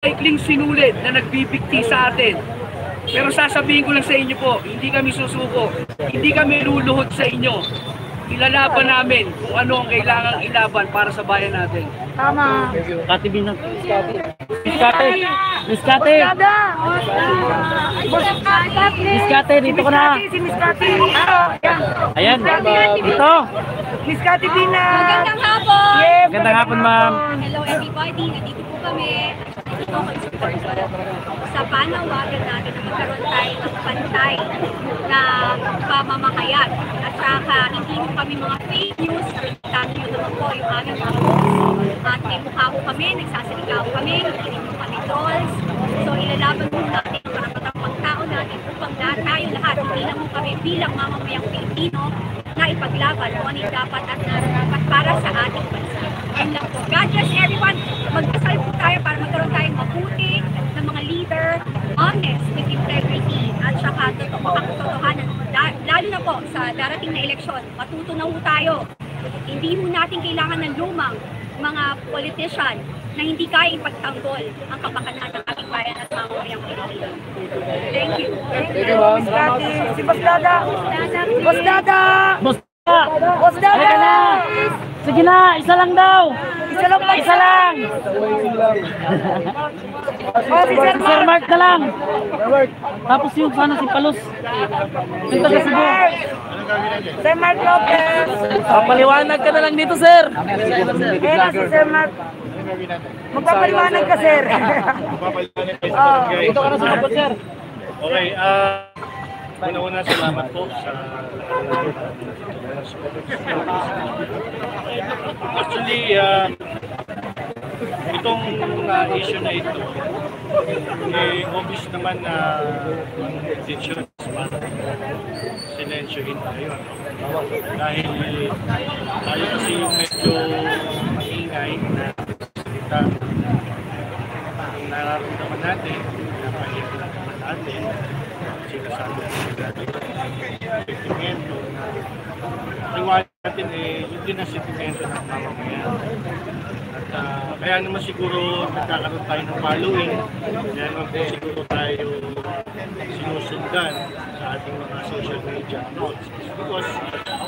Ikling sinulid na nagbibigti sa atin. Pero sasabihin ko lang sa inyo po, hindi kami susuko, hindi kami luluhod sa inyo. Ilalaban namin kung ano ang kailangang ilaban para sa bayan natin. Tama. Kati Binang. Miskate. Miskate. Miskate, dito ka na. Si Miskate. Ayan, dito. Miskate Binang. Magandang hapon! Magandang hapon, ma'am. Hello everybody, nandito po kami. Sa panawagan natin na magkaroon tayo ng pantay na pamamahayag. At saka hindi mo kami mga fake news, thank you naman po yung aming mga posts. At may mukha po kami, nagsasalikaw kami, hindi mo kami trolls. So ilalaban mo natin para patapang tao natin upang tayo lahat, hindi lang mo kami bilang mamamayang Pilipino na ipaglaban kung ano yung dapat at narapat para sa ating bansa. Yun lang po. God bless everyone. Magdasal po tayo para magkaroon tayong mabuti ng mga leader, honest, with integrity, at saka ang totohanan. Lalo na po sa darating na eleksyon, matutunaw po tayo. Hindi mo natin kailangan ng lumang mga politician na hindi kaya ipagtanggol ang kapakanan ng ating bayan at mamamayang Pilipino. Thank you. Thank you, Miskate. Si Boss Dada. Boss Dada. Boss. Boss Dada. Halika na. Sige na, isa lang daw. Isa lang ba? Isa lang. Oh, si Sir Sir Mark na lang. Tapos yung sana si Palos. Yung taga Cebu. Sir Mark Lopez. Paliwanag ka na lang dito, sir. Ayan na si Sir Mark. Magpapaliwanag ka, sir. Dito ka na sa kapot, sir. Okay, una-una salamat po sa actually, itong issue na ito, obvious naman na ang intention para silensyohin tayo. Dahil tayo kasi yung medyo maingay na salita ang nararamdaman natin, napahirapan natin, sinasabi natin sentimento na iwan natin yun din ang sentimento ng mamamayan. At kaya naman siguro nagkakaroon tayo ng following, kaya naman po siguro tayo sinusundan sa ating mga social media accounts. Because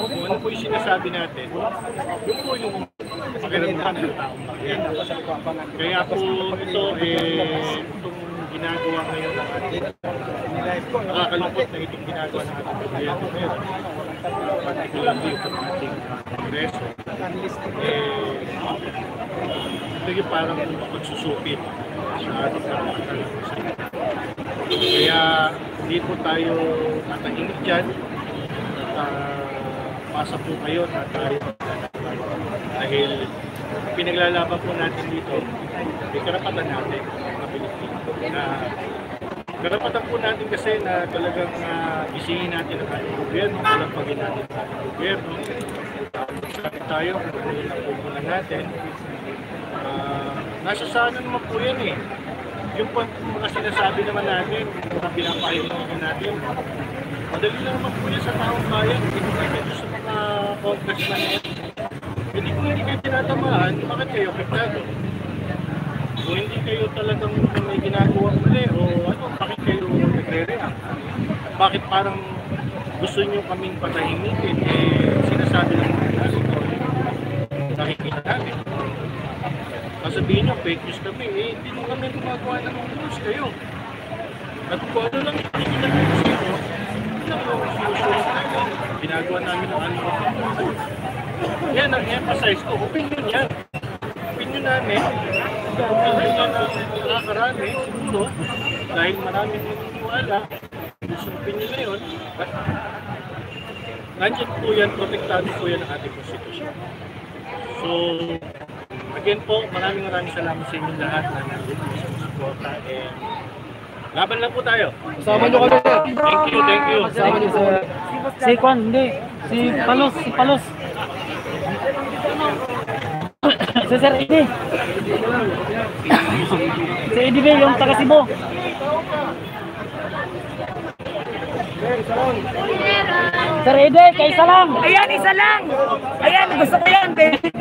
kung ano po yung sinasabi natin, yun po yung pakiramdaman ng taong bayan. Kaya po ito, itong ginagawa ngayon ng ating nakakalungkot na itong ginagawa ng ating gobyerno ngayon, particularly itong ating Kongreso, ito yung parang pagsusupit sa ating karapatan. Kaya hindi po tayo tatahimik dyan at pasa po kayo na tayo dahil pinaglalaban po natin dito may karapatan natin na Pilipino na karapatan po natin kasi na talagang gisingin natin ang ating gobyerno, palagpagin natin ang ating gobyerno. Sabi tayo kung ano yung napupunan natin. Nasa sana naman po yan eh. Yung mga sinasabi naman natin, mga pinapahingin natin, madali lang naman po yan sa taong bayan. Hindi ko kayo sa mga congressman yan. Hindi kung hindi kayo tinatamaan, bakit kayo apektado? Kung hindi kayo talagang may ginagawa muli o ano, bakit kayo nagre-react? Bakit parang gusto nyo kaming patahimikin? Sinasabi lang natin ito. Nakikita namin. Sabihin nyo, fake news kami, hindi mo kami gumagawa ng news kayo. At kung ano lang hindi kita news kayo, hindi lang yung sinusunod namin. Ginagawa namin ng ano. Yan ang emphasize ko, opinion yan. Opinion namin, opinion yan ang nakakarami, siguro, dahil maraming naniniwala, gusto opinion na yun, at nandiyan po yan, protektado po yan ang ating konstitusyon. So, again po, maraming salamat sa inyo lahat na nandito sa suporta and laban lang po tayo. Kasama nyo kami. Thank you, thank you. Kasama nyo sa... Si Kwan, hindi. Si Palos, si Palos. Si Sir Eddie. Si Eddie Bey, yung taga Cebu. Sir, isa lang. Sir Ede, kaisa lang. Ayan, isa lang. Ayan, gusto ko yan.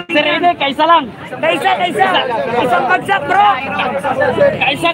Sir Ede, kaisa lang. Kaisa. Isang bagsak, bro. Kaisa